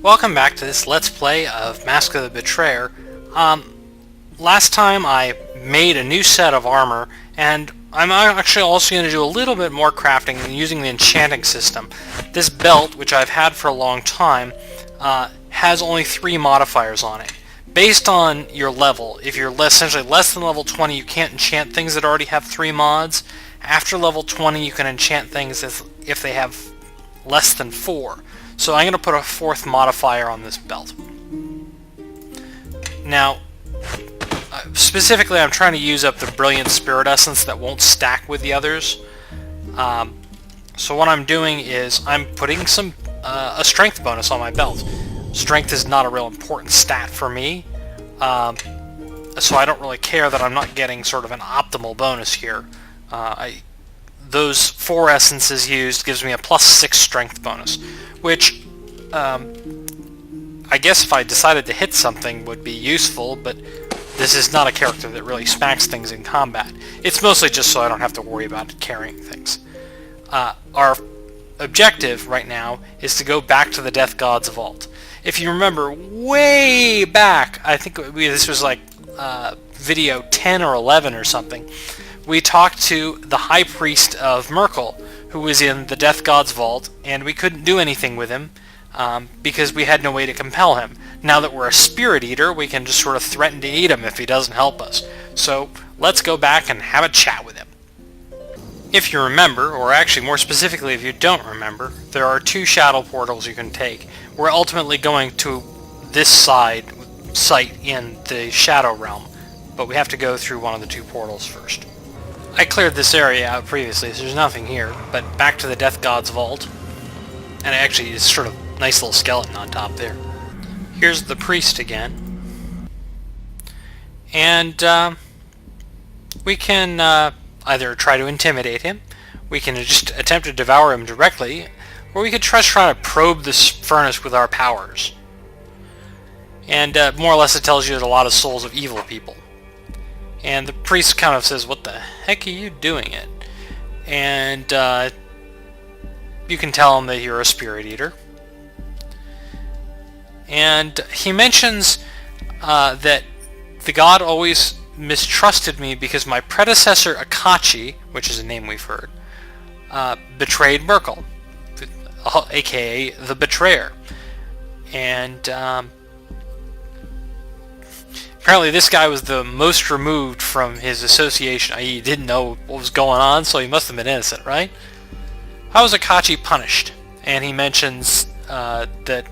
Welcome back to this Let's Play of Mask of the Betrayer. Last time I made a new set of armor, and I'm actually also going to do a little bit more crafting using the enchanting system. This belt, which I've had for a long time, has only 3 modifiers on it. Based on your level, if you're essentially less than level 20, you can't enchant things that already have 3 mods. After level 20, you can enchant things if they have less than 4. So I'm going to put a 4th modifier on this belt. Now, specifically I'm trying to use up the Brilliant Spirit Essence that won't stack with the others. So what I'm doing is I'm putting a strength bonus on my belt. Strength is not a real important stat for me, so I don't really care that I'm not getting sort of an optimal bonus here. Those 4 essences used gives me a +6 strength bonus, which I guess if I decided to hit something would be useful, but this is not a character that really smacks things in combat. It's mostly just so I don't have to worry about carrying things. Our objective right now is to go back to the Death God's Vault. If you remember way back, I think this was like video 10 or 11 or something, we talked to the High Priest of Merkel, who was in the Death God's Vault, and we couldn't do anything with him because we had no way to compel him. Now that we're a Spirit Eater, we can just sort of threaten to eat him if he doesn't help us. So let's go back and have a chat with him. If you remember, or actually more specifically if you don't remember, there are 2 shadow portals you can take. We're ultimately going to this site in the Shadow Realm, but we have to go through one of the 2 portals first. I cleared this area out previously, so there's nothing here, but back to the Death God's Vault. And actually, it's sort of a nice little skeleton on top there. Here's the priest again. And we can either try to intimidate him, we can just attempt to devour him directly, or we could try to probe this furnace with our powers. And more or less it tells you there's a lot of souls of evil people. And the priest kind of says, "What the heck are you doing it?" And you can tell him that you're a Spirit Eater. And he mentions that the god always mistrusted me because my predecessor Akachi, which is a name we've heard, betrayed Merkel, aka the Betrayer. And apparently this guy was the most removed from his association, i.e. he didn't know what was going on, so he must have been innocent, right? How was Akachi punished? And he mentions that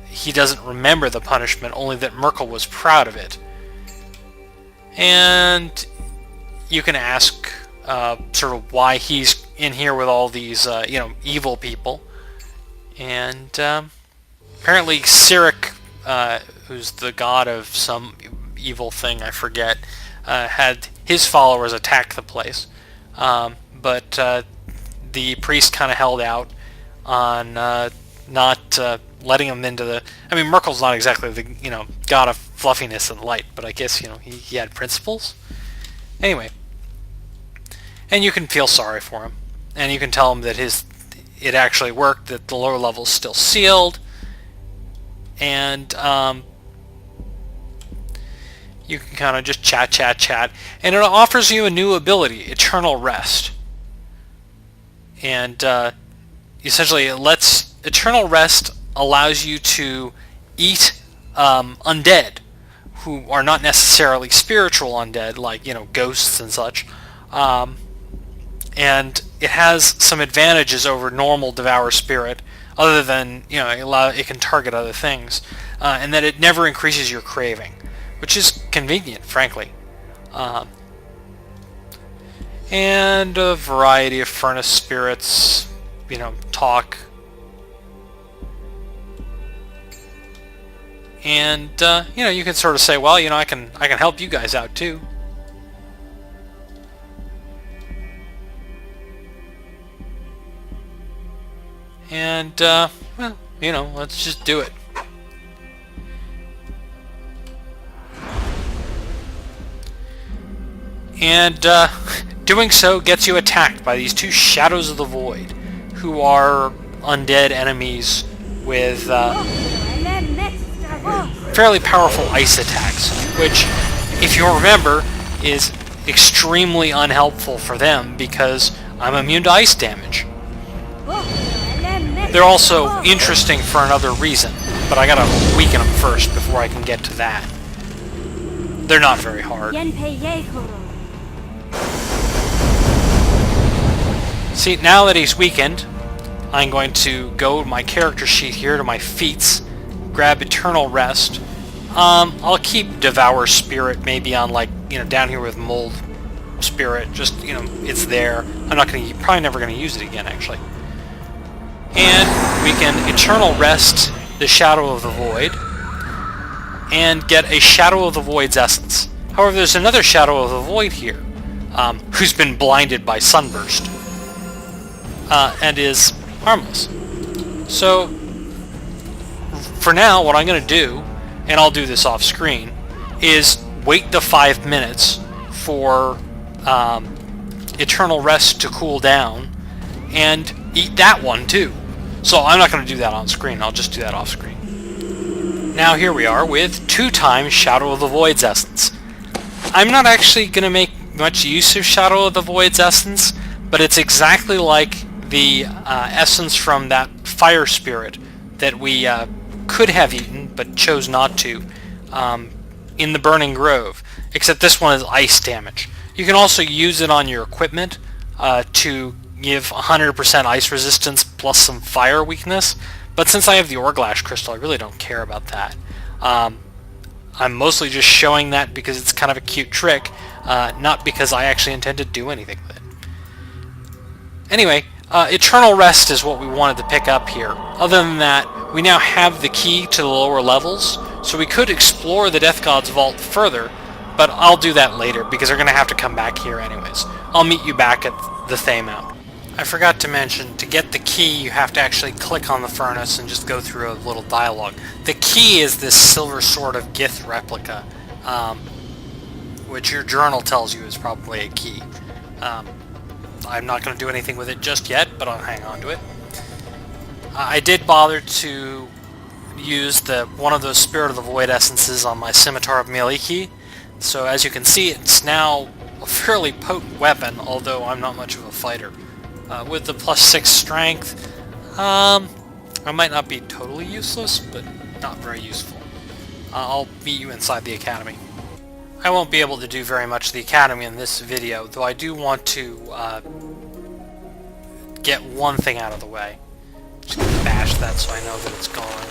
he doesn't remember the punishment, only that Merkel was proud of it. And you can ask sort of why he's in here with all these evil people. And apparently Cyric, who's the god of some evil thing, I forget, had his followers attack the place. But the priest kind of held out on not letting him into the... I mean, Merkel's not exactly the god of fluffiness and light, but I guess he had principles. Anyway, and you can feel sorry for him, and you can tell him that it actually worked, that the lower level's still sealed, and you can kind of just chat, and it offers you a new ability, Eternal Rest. And essentially Eternal Rest allows you to eat undead, who are not necessarily spiritual undead, like, ghosts and such. And it has some advantages over normal Devour Spirit, other than, it can target other things. And that it never increases your craving, which is convenient, frankly. And a variety of furnace spirits, talk. And you can sort of say, well, I can help you guys out too. And well, let's just do it. And doing so gets you attacked by these 2 Shadows of the Void, who are undead enemies with fairly powerful ice attacks, which, if you remember, is extremely unhelpful for them because I'm immune to ice damage. They're also interesting for another reason, but I gotta weaken them first before I can get to that. They're not very hard. See, now that he's weakened, I'm going to go to my character sheet here to my feats, grab Eternal Rest. I'll keep Devour Spirit maybe on, like, you know, down here with Mold Spirit, just, you know, it's there. I'm not gonna, probably never gonna use it again, actually. And we can Eternal Rest the Shadow of the Void, and get a Shadow of the Void's essence. However, there's another Shadow of the Void here, who's been blinded by Sunburst, and is harmless. So, for now, what I'm going to do, and I'll do this off screen, is wait the 5 minutes for Eternal Rest to cool down, and eat that one too. So I'm not going to do that on screen, I'll just do that off screen. Now here we are with 2 times Shadow of the Void's essence. I'm not actually going to make much use of Shadow of the Void's essence, but it's exactly like the essence from that Fire Spirit that we could have eaten, but chose not to, in the Burning Grove, except this one is ice damage. You can also use it on your equipment to give 100% ice resistance plus some fire weakness, but since I have the Orglash Crystal, I really don't care about that. I'm mostly just showing that because it's kind of a cute trick, not because I actually intend to do anything with it. Anyway, Eternal Rest is what we wanted to pick up here. Other than that, we now have the key to the lower levels, so we could explore the Death God's Vault further, but I'll do that later because they're going to have to come back here anyways. I'll meet you back at the Thaymount. I forgot to mention, to get the key you have to actually click on the furnace and just go through a little dialogue. The key is this Silver Sword of Gith replica, which your journal tells you is probably a key. I'm not going to do anything with it just yet, but I'll hang on to it. I did bother to use one of those Spirit of the Void essences on my Scimitar of Mieliki, so as you can see, it's now a fairly potent weapon, although I'm not much of a fighter. With the +6 strength, I might not be totally useless, but not very useful. I'll meet you inside the academy. I won't be able to do very much of the academy in this video, though I do want to get one thing out of the way. Just gonna bash that so I know that it's gone.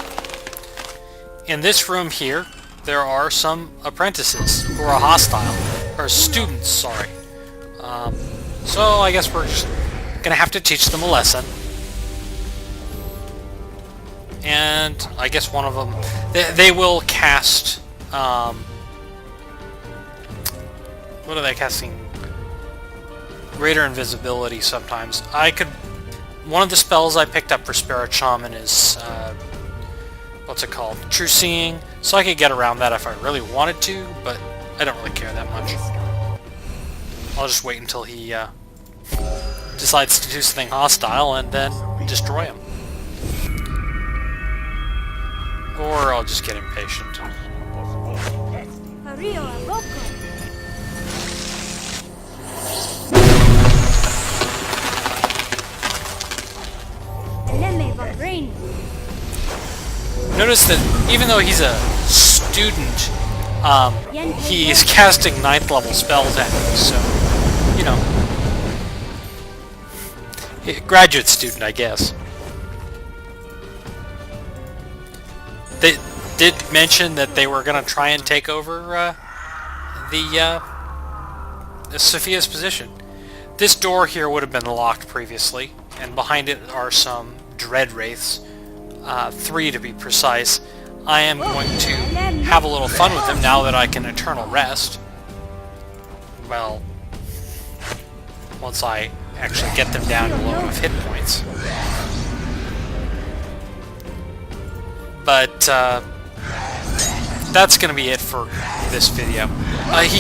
In this room here, there are some apprentices who are hostile, or students, sorry. So I guess we're just gonna have to teach them a lesson. And I guess one of them, they will cast, what are they casting? Greater invisibility sometimes. One of the spells I picked up for Spirit Shaman is, what's it called? True Seeing. So I could get around that if I really wanted to, but I don't really care that much. I'll just wait until he decides to do something hostile and then destroy him. Or I'll just get impatient. Notice that even though he's a student, he is casting 9th level spells at me, so, you know. Graduate student, I guess. They did mention that they were going to try and take over Sophia's position. This door here would have been locked previously, and behind it are some Dread Wraiths, 3 to be precise. I am going to have a little fun with them now that I can Eternal Rest. Well, once I actually get them down to low enough hit points. But that's going to be it for this video. He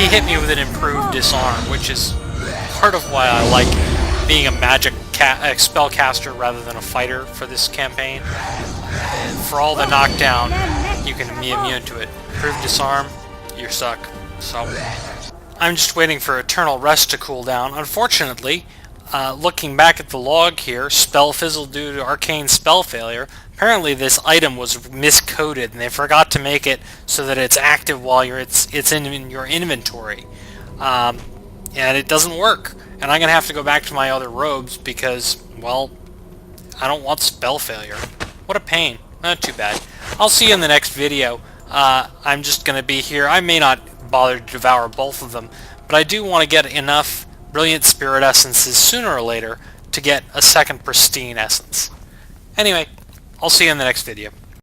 hit me with an improved disarm, which is part of why I like being a magic spellcaster rather than a fighter for this campaign. And for all the knockdown, you can be immune to it. Prove disarm, you're stuck. So, I'm just waiting for Eternal Rest to cool down. Unfortunately, looking back at the log here, spell fizzle due to arcane spell failure. Apparently this item was miscoded and they forgot to make it so that it's active while it's in your inventory. And it doesn't work. And I'm going to have to go back to my other robes because, well, I don't want spell failure. What a pain. Not too bad. I'll see you in the next video. I'm just going to be here. I may not bother to devour both of them, but I do want to get enough Brilliant Spirit Essences sooner or later to get a second Pristine Essence. Anyway, I'll see you in the next video.